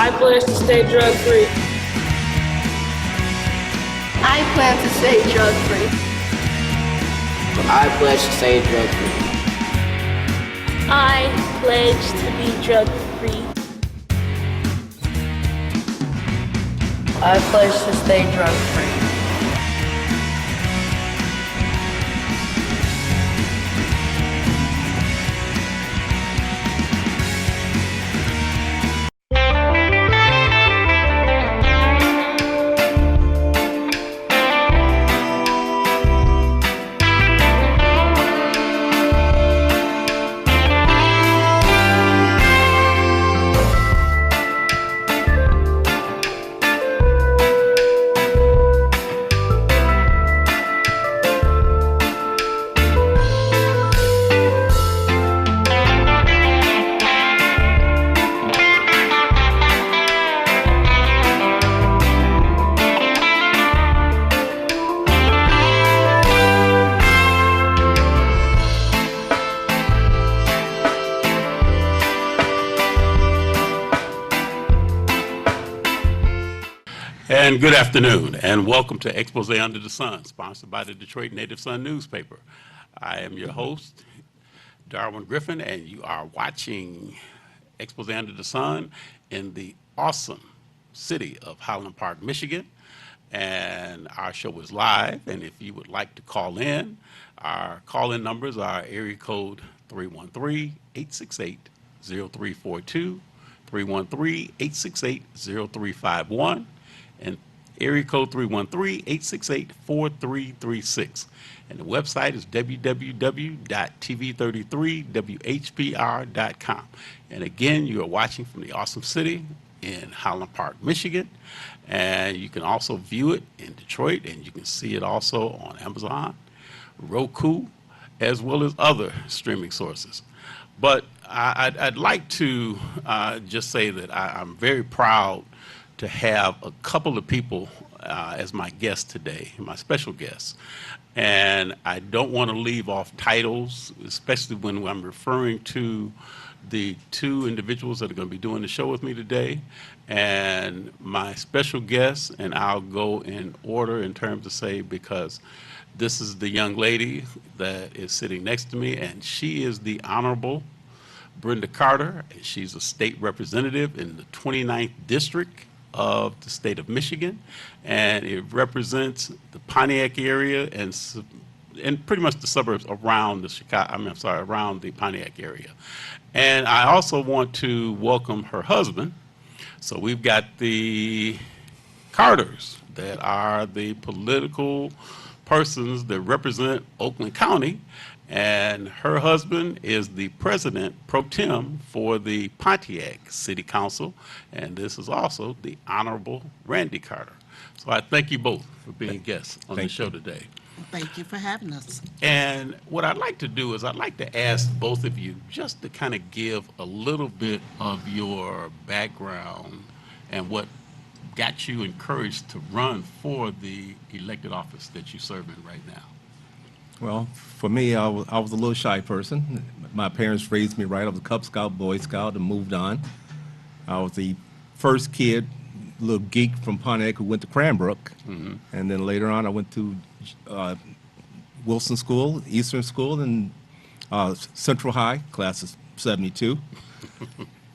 I pledge to stay drug-free. I plan to stay drug-free. I pledge to stay drug-free. I pledge to be drug-free. I pledge to stay drug-free. And good afternoon, and welcome to Expose Under the Sun, sponsored by the Detroit Native Sun newspaper. I am your host, Darwin Griffin, and you are watching Expose Under the Sun in the awesome city of Highland Park, Michigan. And our show is live, and if you would like to call in, our call-in numbers are area code 313-868-0342, 313-868-0351, and area code 313-868-4336. And the website is www.tv33whpr.com. And again, you are watching from the awesome city in Highland Park, Michigan. And you can also view it in Detroit, and you can see it also on Amazon, Roku, as well as other streaming sources. But I'd like to just say that I'm very proud to have a couple of people as my guests today, my special guests. And I don't want to leave off titles, especially when I'm referring to the two individuals that are going to be doing the show with me today. And my special guests, and I'll go in order in terms of say, because this is the young lady that is sitting next to me, and she is the Honorable Brenda Carter, and she's a state representative in the 29th District of the state of Michigan, and it represents the Pontiac area and pretty much the suburbs around the around the Pontiac area. And I also want to welcome her husband. So we've got the Carters that are the political persons that represent Oakland County, and her husband is the president pro tem for the Pontiac City Council, and this is also the Honorable Randy Carter. So I thank you both for being guests on the show today. Thank you for having us. And what I'd like to do is I'd like to ask both of you just to kind of give a little bit of your background and what got you encouraged to run for the elected office that you serve in right now. Well, for me, I was a little shy person. My parents raised me right. I was a Cub Scout, Boy Scout, and moved on. I was the first kid, little geek from Pontiac who went to Cranbrook. Mm-hmm. And then later on, I went to Wilson School, Eastern School, and Central High, class of 72.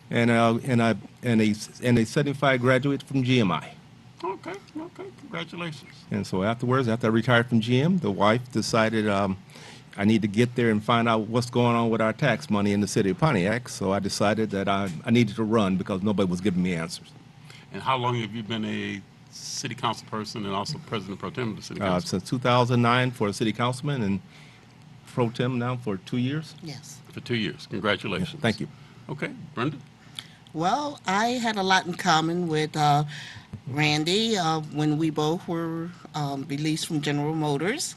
and a 75 graduate from GMI. Okay, congratulations. And so afterwards, after I retired from GM, the wife decided I need to get there and find out what's going on with our tax money in the city of Pontiac. So I decided that I needed to run because nobody was giving me answers. And how long have you been a city council person and also president pro tem of the city council? Since 2009 for a city councilman and pro tem now for 2 years. Yes. For 2 years. Congratulations. Yeah, thank you. Okay, Brenda? Well, I had a lot in common with Randy when we both were released from General Motors.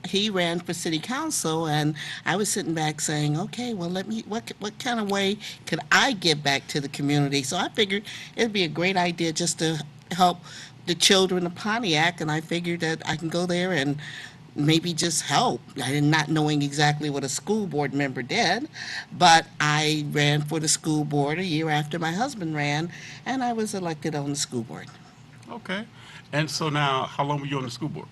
He ran for city council, and I was sitting back saying, okay, well, what kind of way could I give back to the community? So I figured it'd be a great idea just to help the children of Pontiac, and I figured that I can go there and maybe just help. I not knowing exactly what a school board member did, but I ran for the school board a year after my husband ran, and I was elected on the school board. Okay. And so now, how long were you on the school board?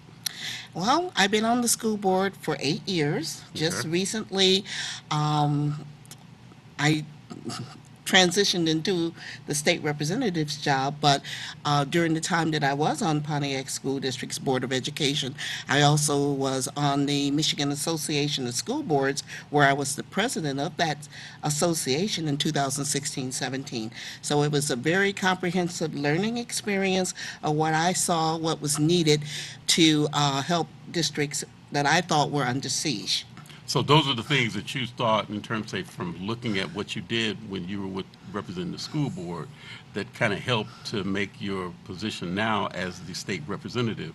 Well, I've been on the school board for 8 years. Just Okay. recently, I transitioned into the state representative's job, but during the time that I was on Pontiac School District's Board of Education, I also was on the Michigan Association of School Boards, where I was the president of that association in 2016-17. So it was a very comprehensive learning experience of what I saw, what was needed to help districts that I thought were under siege. So those are the things that you thought in terms, say, from looking at what you did when you were representing the school board, that kind of helped to make your position now as the state representative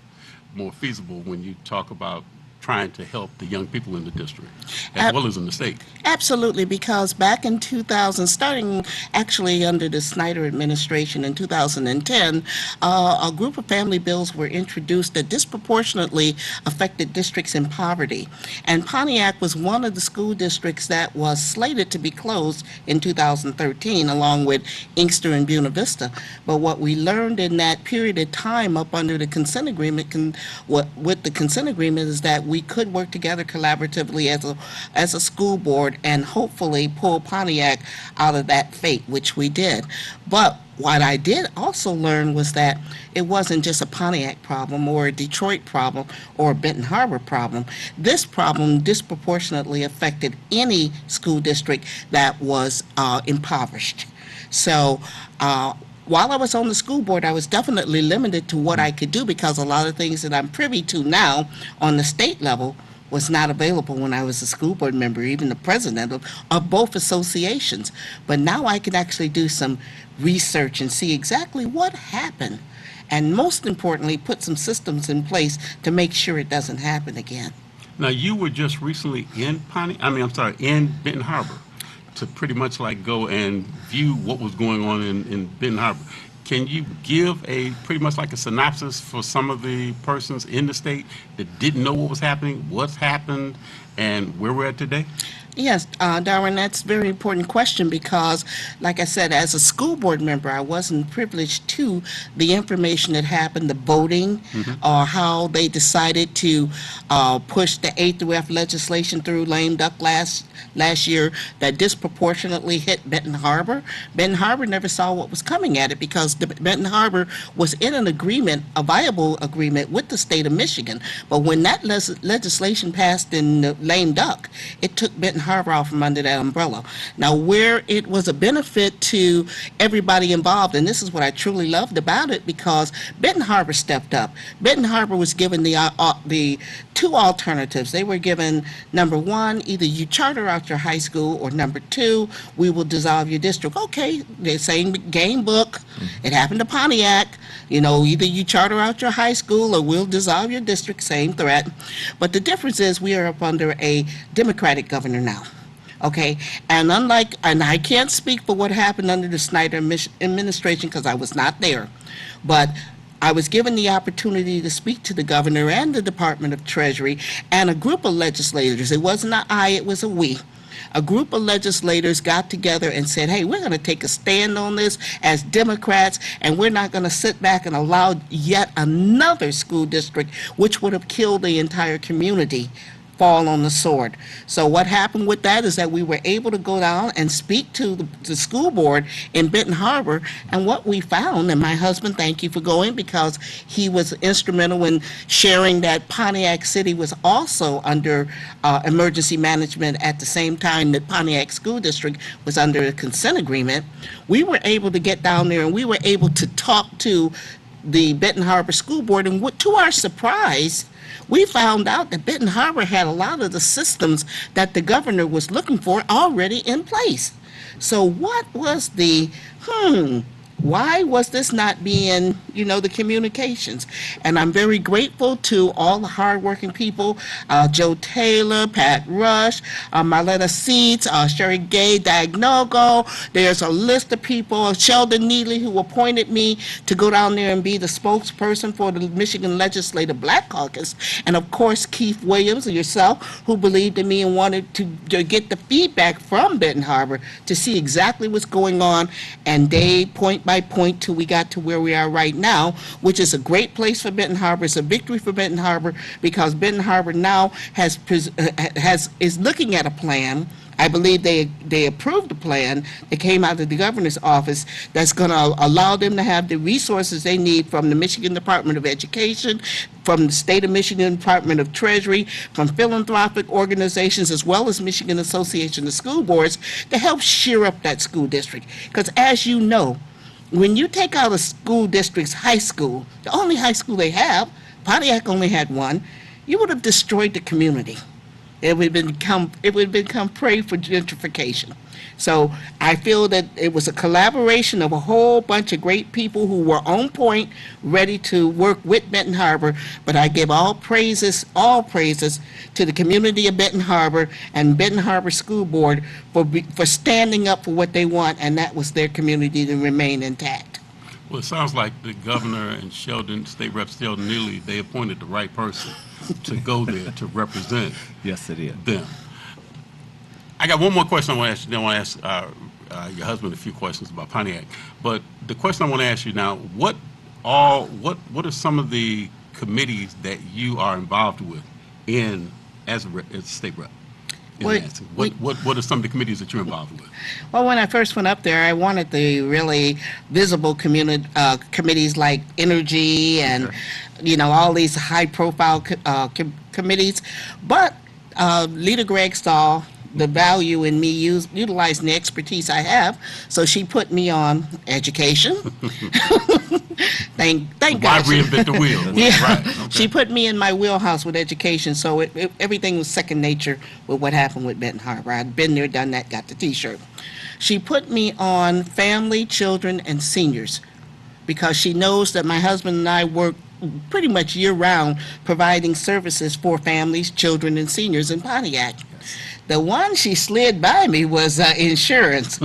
more feasible when you talk about trying to help the young people in the district as well as in the state. Absolutely, because back in 2000, starting actually under the Snyder administration in 2010, a group of family bills were introduced that disproportionately affected districts in poverty. And Pontiac was one of the school districts that was slated to be closed in 2013, along with Inkster and Buena Vista. But what we learned in that period of time up under the consent agreement, with the consent agreement, is that we could work together collaboratively as a school board and hopefully pull Pontiac out of that fate, which we did. But what I did also learn was that it wasn't just a Pontiac problem or a Detroit problem or a Benton Harbor problem. This problem disproportionately affected any school district that was impoverished. So while I was on the school board, I was definitely limited to what I could do, because a lot of things that I'm privy to now on the state level was not available when I was a school board member, even the president of both associations. But now I can actually do some research and see exactly what happened, and most importantly, put some systems in place to make sure it doesn't happen again. Now, you were just recently in in Benton Harbor, to pretty much like go and view what was going on in Benton Harbor. Can you give a pretty much like a synopsis for some of the persons in the state that didn't know what was happening, what's happened, and where we're at today? Yes, Darwin, that's a very important question, because, like I said, as a school board member, I wasn't privileged to the information that happened, the voting, or how they decided to push the A through F legislation through lame duck last year that disproportionately hit Benton Harbor. Benton Harbor never saw what was coming at it, because Benton Harbor was in an agreement, a viable agreement with the state of Michigan. But when that legislation passed in the lame duck, it took Benton Harbor out from under that umbrella. Now, where it was a benefit to everybody involved, and this is what I truly loved about it, because Benton Harbor stepped up. Benton Harbor was given the two alternatives. They were given, number one, either you charter out your high school, or number two, we will dissolve your district. Okay, the same game book. It happened to Pontiac. You know, either you charter out your high school or we'll dissolve your district, same threat. But the difference is we are up under a Democratic governor now. Okay, and I can't speak for what happened under the Snyder administration, because I was not there, but I was given the opportunity to speak to the governor and the Department of Treasury and a group of legislators. It wasn't an I, it was a we. A group of legislators got together and said, hey, we're going to take a stand on this as Democrats, and we're not going to sit back and allow yet another school district, which would have killed the entire community, fall on the sword. So what happened with that is that we were able to go down and speak to the school board in Benton Harbor, and what we found, and my husband, thank you for going, because he was instrumental in sharing that Pontiac City was also under emergency management at the same time that Pontiac School District was under a consent agreement. We were able to get down there and we were able to talk to the Benton Harbor School Board, and to our surprise, we found out that Benton Harbor had a lot of the systems that the governor was looking for already in place. So what was the why was this not being, the communications? And I'm very grateful to all the hardworking people, Joe Taylor, Pat Rush, Marletta Seats, Sherry Gay, Diagnogo. There's a list of people, Sheldon Neely, who appointed me to go down there and be the spokesperson for the Michigan Legislative Black Caucus. And of course, Keith Williams and yourself, who believed in me and wanted to get the feedback from Benton Harbor to see exactly what's going on. And they, point by point, till we got to where we are right now, which is a great place for Benton Harbor. It's a victory for Benton Harbor because Benton Harbor now is looking at a plan. I believe they approved a plan that came out of the governor's office that's going to allow them to have the resources they need from the Michigan Department of Education, from the state of Michigan Department of Treasury, from philanthropic organizations, as well as Michigan Association of School Boards, to help sheer up that school district. Because as you know, when you take out a school district's high school, the only high school they have, Pontiac only had one, you would have destroyed the community. It would become prey for gentrification. So I feel that it was a collaboration of a whole bunch of great people who were on point, ready to work with Benton Harbor. But I give all praises to the community of Benton Harbor and Benton Harbor School Board for standing up for what they want, and that was their community to remain intact. Well, it sounds like the governor and State Rep Sheldon Neely, they appointed the right person to go there to represent Yes, it is. them. I got one more question I want to ask you. Then I want to ask your husband a few questions about Pontiac. But the question I want to ask you now, what are some of the committees that you are involved with as a state rep? Well, What are some of the committees that you're involved with? Well, when I first went up there, I wanted the really visible committees like energy and, all these high-profile committees. But Leader Gregg saw the value in me utilizing the expertise I have, so she put me on education. Thank Why God. reinvent the wheel? Yeah, Right. Okay. She put me in my wheelhouse with education, so everything was second nature with what happened with Benton Harbor. I'd been there, done that, got the T-shirt. She put me on family, children, and seniors because she knows that my husband and I work pretty much year-round providing services for families, children, and seniors in Pontiac. The one she slid by me was insurance.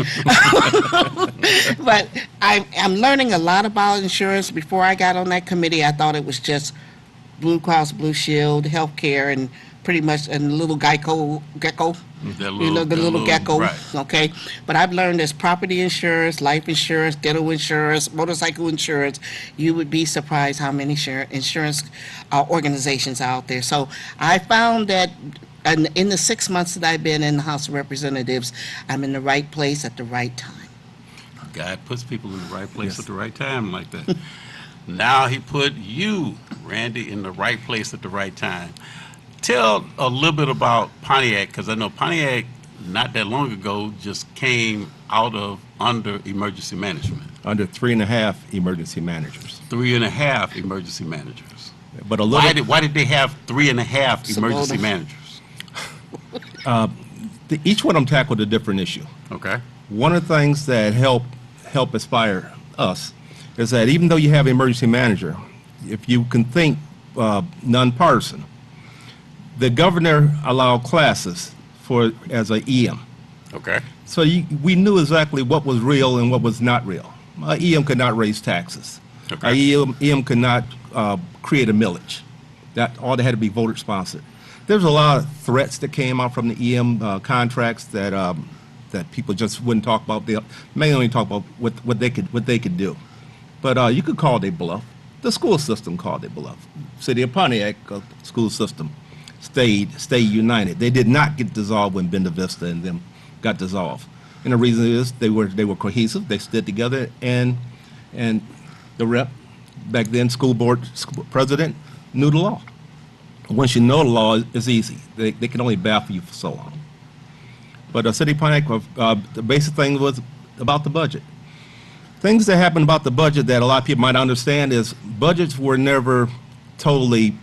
But I'm learning a lot about insurance. Before I got on that committee, I thought it was just Blue Cross Blue Shield, healthcare, and pretty much a little gecko. The little gecko. Right. Okay. But I've learned there's property insurance, life insurance, dental insurance, motorcycle insurance. You would be surprised how many insurance organizations are out there. So I found that in the 6 months that I've been in the House of Representatives, I'm in the right place at the right time. God puts people in the right place at the right time like that. Now he put you, Randy, in the right place at the right time. Tell a little bit about Pontiac, because I know Pontiac, not that long ago, just came under emergency management. Under 3.5 emergency managers. 3.5 emergency managers. But a little. Why did they have 3.5 emergency managers? Each one of them tackled a different issue. Okay. One of the things that help inspire us is that even though you have an emergency manager, if you can think nonpartisan, the governor allowed classes as a EM. Okay. So we knew exactly what was real and what was not real. EM could not raise taxes. Okay. EM could not create a millage. All they had to be voter sponsored. There's a lot of threats that came out from the EM contracts that people just wouldn't talk about. They may only talk about what they could do. But you could call their bluff. The school system called their bluff. City of Pontiac school system stayed united. They did not get dissolved when Benda Vista and them got dissolved. And the reason is they were cohesive. They stood together, and the rep back then, school president, knew the law. Once you know the law, it's easy. They can only baffle you for so long. But City of Pontiac, the basic thing was about the budget. Things that happened about the budget that a lot of people might understand is budgets were never totally,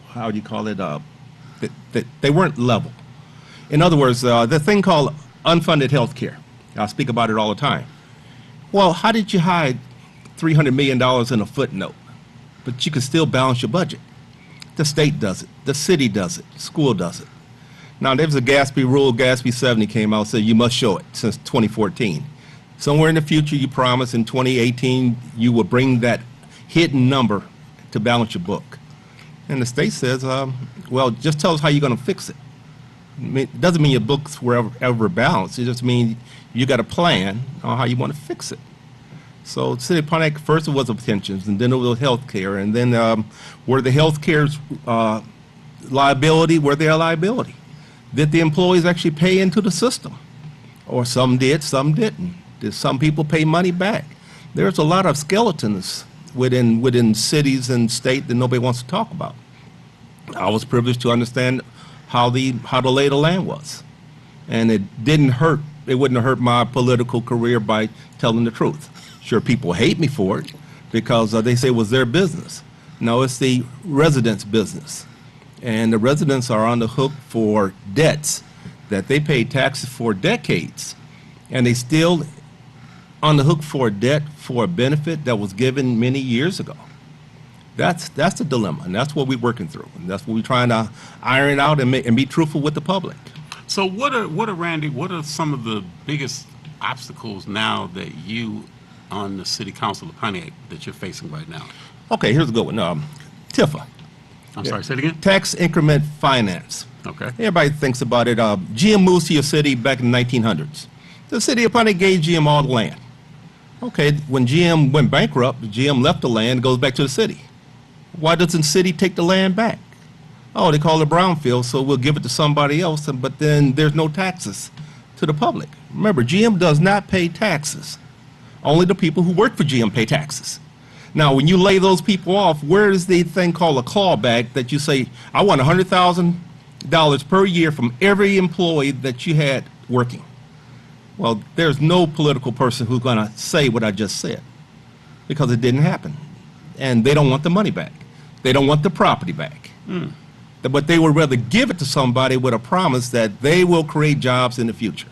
how do you call it, they weren't level. In other words, the thing called unfunded health care, I speak about it all the time. Well, how did you hide $300 million in a footnote, but you can still balance your budget? The state does it. The city does it. School does it. Now, there was a Gatsby rule. Gatsby 70 came out and said you must show it since 2014. Somewhere in the future, you promise in 2018 you will bring that hidden number to balance your book. And the state says, well, just tell us how you're going to fix it. It doesn't mean your books were ever balanced. It just means you got a plan on how you want to fix it. So City of Pontiac, first it was the pensions, and then it was health care, and then were the health care's liability, were they a liability? Did the employees actually pay into the system? Or some did, some didn't. Did some people pay money back? There's a lot of skeletons within cities and state that nobody wants to talk about. I was privileged to understand how the lay of the land was. And it wouldn't have hurt my political career by telling the truth. Sure, people hate me for it because they say it was their business. No, it's the residents' business. And the residents are on the hook for debts that they paid taxes for decades. And they still on the hook for a debt for a benefit that was given many years ago. That's the dilemma, and that's what we're working through. And that's what we're trying to iron out and be truthful with the public. So what are Randy, what are some of the biggest obstacles now that you on the City Council of Pontiac that you're facing right now? Okay, here's a good one. TIFA. I'm sorry, say it again? Tax increment finance. Okay. Everybody thinks about it. GM moved to your city back in the 1900s. The city of Pontiac gave GM all the land. Okay, when GM went bankrupt, GM left the land, goes back to the city. Why doesn't the city take the land back? Oh, they call it brownfield, so we'll give it to somebody else, but then there's no taxes to the public. Remember, GM does not pay taxes. Only the people who work for GM pay taxes. Now, when you lay those people off, where is the thing called a clawback that you say, I want $100,000 per year from every employee that you had working? Well, there's no political person who's going to say what I just said because it didn't happen. And they don't want the money back. They don't want the property back. But they would rather give it to somebody with a promise that they will create jobs in the future.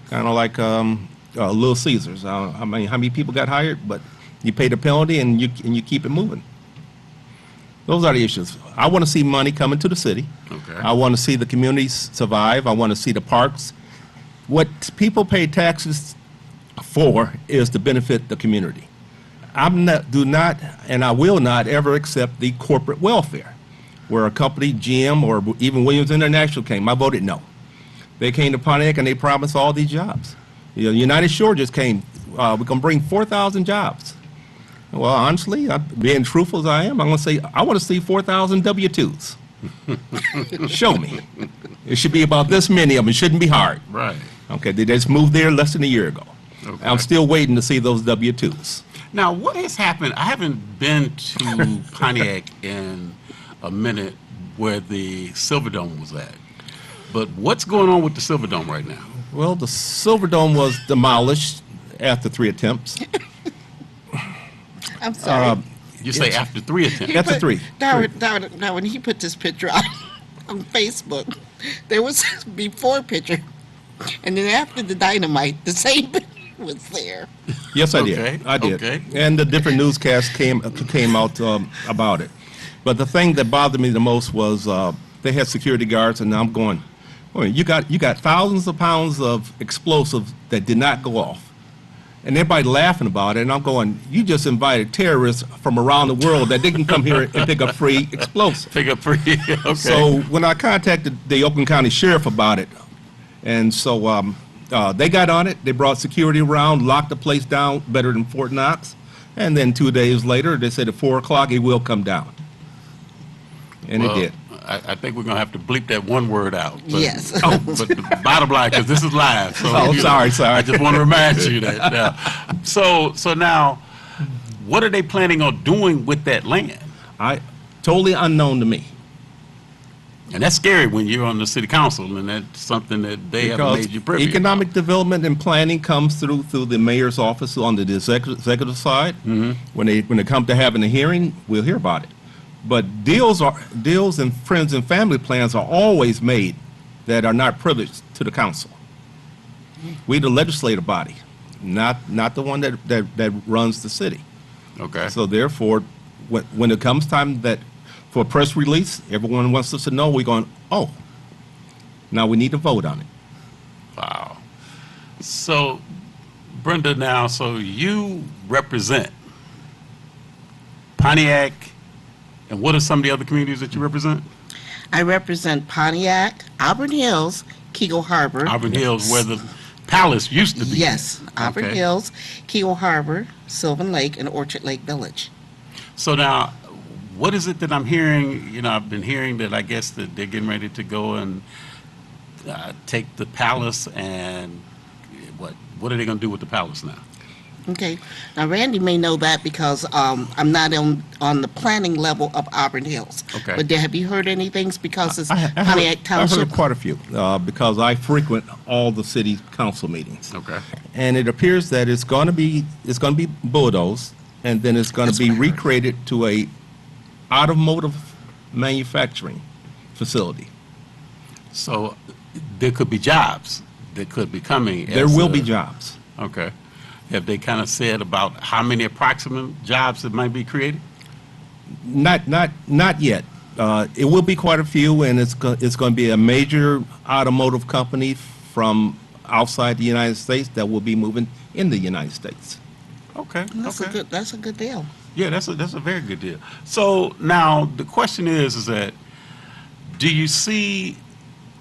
Kind of like Little Caesars. I mean, how many people got hired? But you pay the penalty and you keep it moving. Those are the issues. I want to see money coming to the city. Okay. I want to see the communities survive. I want to see the parks. What people pay taxes for is to benefit the community. I will not ever accept the corporate welfare, where a company, GM or even Williams International came. I voted no. They came to Pontiac and they promised all these jobs. You know, United Shore just came. We're going to bring 4,000 jobs. Well, honestly, being truthful as I am, I'm going to say I want to see 4,000 W-2s. Show me. It should be about this many of them. It shouldn't be hard. Right. Okay, they just moved there less than a year ago. Okay. I'm still waiting to see those W-2s. Now, what has happened? I haven't been to Pontiac in a minute where the Silverdome was at. But what's going on with the Silverdome right now? Well, the Silverdome was demolished after 3 attempts. I'm sorry. You say after 3 attempts. After 3. Now, when he put this picture out on Facebook, there was this before picture, and then after the dynamite, the same picture was there. Yes, I Okay, did. I did. okay. And the different newscasts came out about it. But the thing that bothered me the most was they had security guards, and I'm going, well, you got thousands of pounds of explosives that did not go off. And everybody laughing about it, and I'm going, you just invited terrorists from around the world that didn't come here and pick up free explosives. Pick up free. Okay. So when I contacted the Oakland County Sheriff about it, and so they got on it, they brought security around, locked the place down better than Fort Knox, and then 2 days later, they said at 4 o'clock it will come down. And Well, it did. I think we're going to have to bleep that one word out. But, Yes. But the bottom line, because this is live. So, Oh, sorry. I just want to remind you that. Now. So now, what are they planning on doing with that land? Totally unknown to me. And that's scary when you're on the city council, and that's something that they haven't Because made you privy. economic development and planning comes through the mayor's office on the executive side. Mm-hmm. When they come to having a hearing, we'll hear about it. But deals and friends and family plans are always made that are not privileged to the council. We the legislative body. not the one that runs the city. Okay. So therefore, when it comes time that for a press release, everyone wants us to know, we're going, oh, now we need to vote on it. Wow. So, Brenda, now, so you represent Pontiac, and what are some of the other communities that you represent? I represent Pontiac, Auburn Hills, Kegel Harbor. Auburn Hills, where the palace used to be. Yes, Auburn Okay. Hills, Kegel Harbor, Sylvan Lake, and Orchard Lake Village. So now, what is it that I'm hearing? You know, I've been hearing that I guess that they're getting ready to go and take the palace, and what are they going to do with the palace now? Okay. Now, Randy may know that because I'm not on the planning level of Auburn Hills. Okay. But have you heard anything because it's I Pontiac I've Township? heard quite a few because I frequent all the city council meetings. Okay. And it appears that it's going to be bulldozed, and then it's going to be recreated to a automotive manufacturing facility. So there could be jobs that could be coming. There as will a- be jobs. Okay. Have they kind of said about how many approximate jobs that might be created? Not yet. It will be quite a few, and it's going to be a major automotive company from outside the United States that will be moving in the United States. Okay. Okay. That's a good deal. Yeah, that's a very good deal. So now the question is that do you see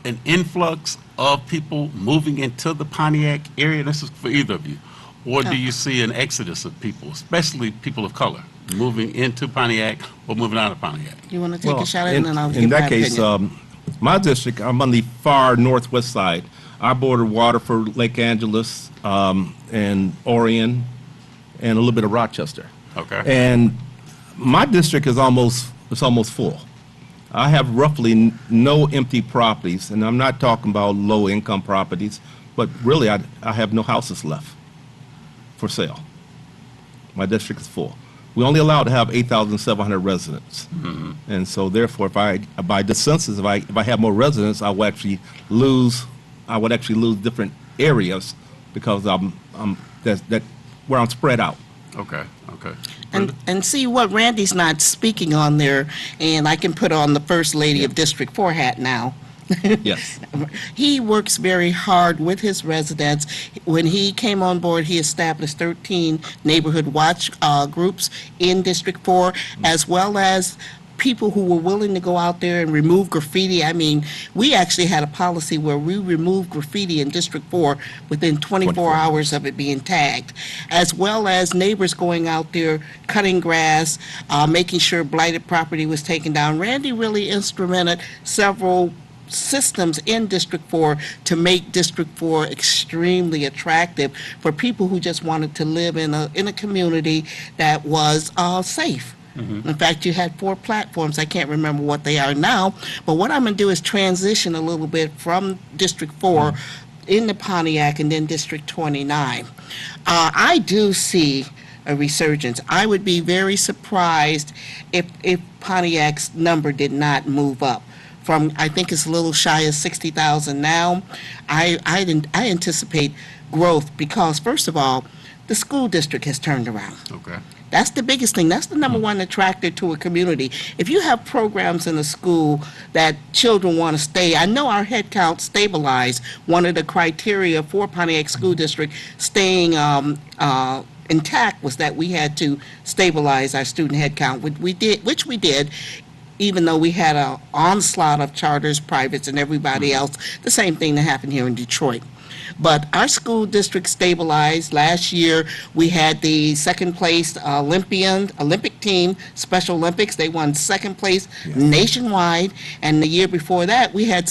an influx of people moving into the Pontiac area? This is for either of you. Or do you see an exodus of people, especially people of color, moving into Pontiac or moving out of Pontiac? You want to take a shot at it, and then I'll in give my that case, opinion. my district, I'm on the far northwest side. I border Waterford, Lake Angeles, and Orion, and a little bit of Rochester. Okay. And my district is almost full. I have roughly no empty properties, and I'm not talking about low-income properties, but really I have no houses left for sale. My district is full. We only allowed to have 8,700 residents. And so therefore, by the census, if I have more residents, I would actually lose different areas because that where I'm spread out. Okay. Okay. And see what Randy's not speaking on there, and I can put on the First Lady of District 4 hat now. Yes. He works very hard with his residents. When he came on board, he established 13 neighborhood watch groups in District 4, as well as people who were willing to go out there and remove graffiti. I mean, we actually had a policy where we removed graffiti in District 4 within 24 hours of it being tagged, as well as neighbors going out there, cutting grass, making sure blighted property was taken down. Randy really instrumented several systems in District 4 to make District 4 extremely attractive for people who just wanted to live in a community that was safe. In fact, you had 4 platforms. I can't remember what they are now, but what I'm going to do is transition a little bit from District 4 into Pontiac and then District 29. I do see a resurgence. I would be very surprised if Pontiac's number did not move up. From, I think it's a little shy of 60,000 now. I anticipate growth because, first of all, the school district has turned around. Okay. That's the biggest thing. That's the number one attractor to a community. If you have programs in a school that children want to stay, I know our head count stabilized. One of the criteria for Pontiac School District staying intact was that we had to stabilize our student head count, which we did, even though we had an onslaught of charters, privates, and everybody else. The same thing that happened here in Detroit. But our school district stabilized. Last year, we had the second place Olympic team, Special Olympics. They won second place nationwide. And the year before that, we had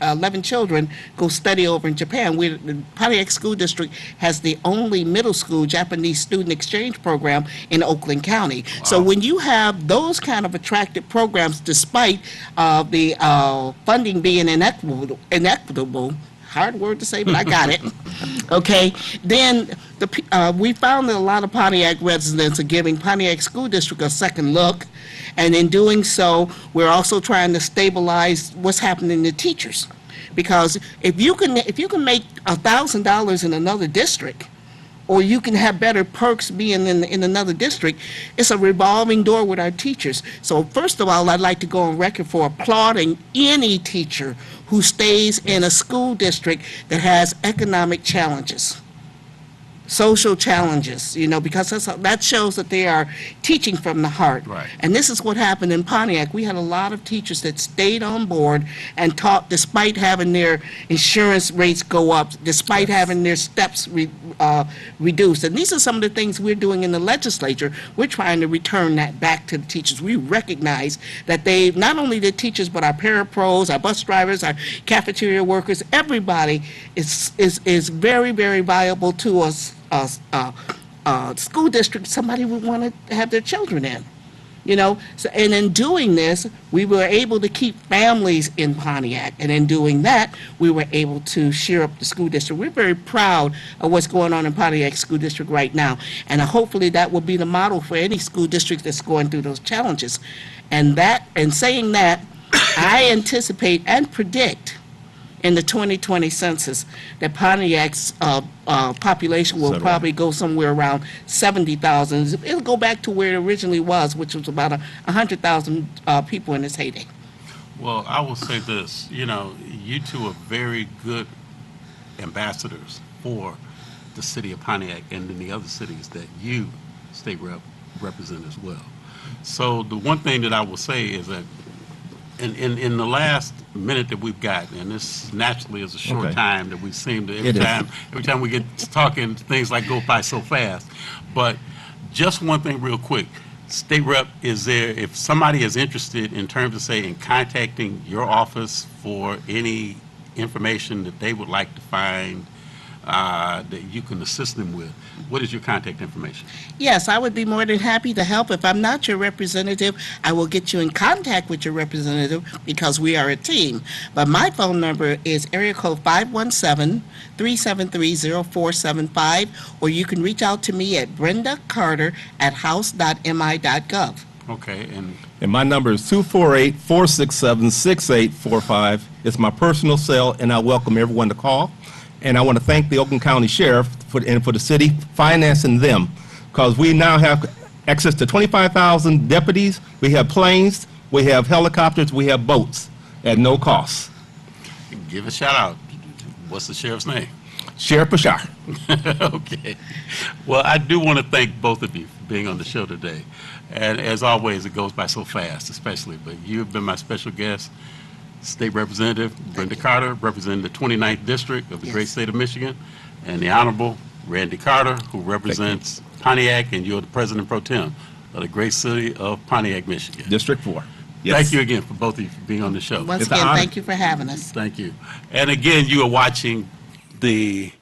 11 children go study over in Japan. The Pontiac School District has the only middle school Japanese student exchange program in Oakland County. Wow. So when you have those kind of attractive programs, despite the funding being inequitable, hard word to say, but I got it. Okay, then we found that a lot of Pontiac residents are giving Pontiac School District a second look, and in doing so, we're also trying to stabilize what's happening to teachers, because if you can make $1,000 in another district, or you can have better perks being in another district. It's a revolving door with our teachers. So first of all, I'd like to go on record for applauding any teacher who stays in a school district that has economic challenges, social challenges, because that shows that they are teaching from the heart. Right. And this is what happened in Pontiac. We had a lot of teachers that stayed on board and taught despite having their insurance rates go up, despite having their steps reduced. And these are some of the things we're doing in the legislature. We're trying to return that back to the teachers. We recognize that they, not only the teachers, but our parapros, our bus drivers, our cafeteria workers, everybody is very, very valuable to us. School district somebody would want to have their children in, So, and in doing this, we were able to keep families in Pontiac, and in doing that, we were able to share up the school district. We're very proud of what's going on in Pontiac School District right now, and hopefully that will be the model for any school district that's going through those challenges. And saying that, I anticipate and predict in the 2020 census that Pontiac's population will probably go somewhere around 70,000. It'll go back to where it originally was, which was about 100,000 people in its heyday. Well, I will say this, you two are very good ambassadors for the city of Pontiac and in the other cities that you state represent as well. So the one thing that I will say is that in the last minute that we've got, and this naturally is a short time that we seem to, every time we get to talking, things like go by so fast. But just one thing real quick, State Rep, is there, if somebody is interested in terms of, say, in contacting your office for any information that they would like to find that you can assist them with, what is your contact information? Yes, I would be more than happy to help. If I'm not your representative, I will get you in contact with your representative because we are a team. But my phone number is area code 517-373-0475, or you can reach out to me at brendacarter@house.mi.gov. Okay, And my number is 248-467-6845. It's my personal cell, and I welcome everyone to call. And I want to thank the Oakland County Sheriff for the city financing them, because we now have access to 25,000 deputies. We have planes, we have helicopters, we have boats at no cost. give a shout out. What's the sheriff's name? Sheriff Bashar. Okay. Well, I do want to thank both of you for being on the show today. And as always, it goes by so fast, especially. But you've been my special guest, State Representative Brenda Carter, representing the 29th District of the great state of Michigan, and the Honorable Randy Carter, who represents Pontiac, and you're the President Pro Tem of the great city of Pontiac, Michigan. District 4. Yes. Thank you again for both of you for being on the show. Once It's an again, honor. thank you for having us. Thank you. And again, you are watching the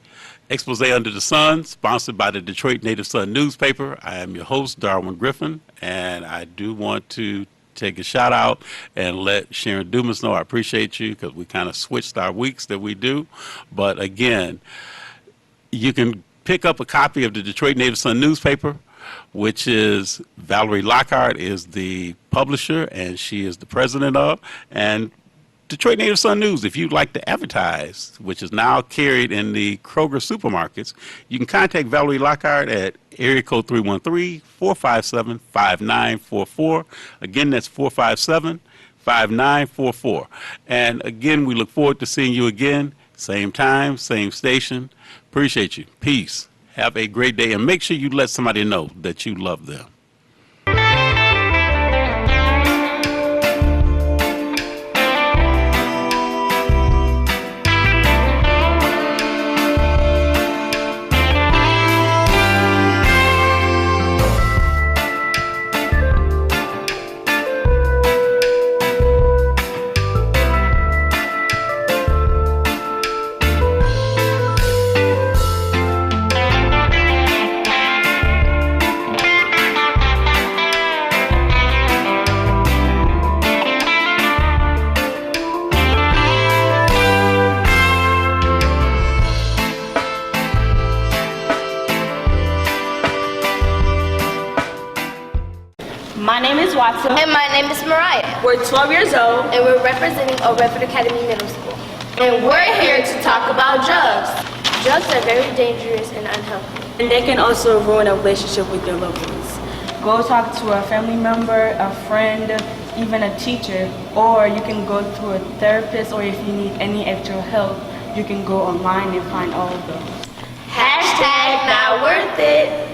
Expose Under the Sun, sponsored by the Detroit Native Sun newspaper. I am your host, Darwin Griffin, and I do want to take a shout out and let Sharon Dumas know I appreciate you, because we kind of switched our weeks that we do. But again, you can pick up a copy of the Detroit Native Sun newspaper, which is Valerie Lockhart is the publisher and she is the president of, and Detroit Native Sun News, if you'd like to advertise, which is now carried in the Kroger supermarkets, you can contact Valerie Lockhart at area code 313-457-5944. Again, that's 457-5944. And again, we look forward to seeing you again, same time, same station. Appreciate you. Peace. Have a great day, and make sure you let somebody know that you love them. My name is Watson, And my name is Mariah, We're 12 years old. and we're representing Old Redford Academy Middle School. And we're here to talk about drugs. Drugs are very dangerous and unhealthy. And they can also ruin a relationship with your loved ones. Go talk to a family member, a friend, even a teacher, or you can go to a therapist, or if you need any extra help, you can go online and find all of those. Hashtag not worth it.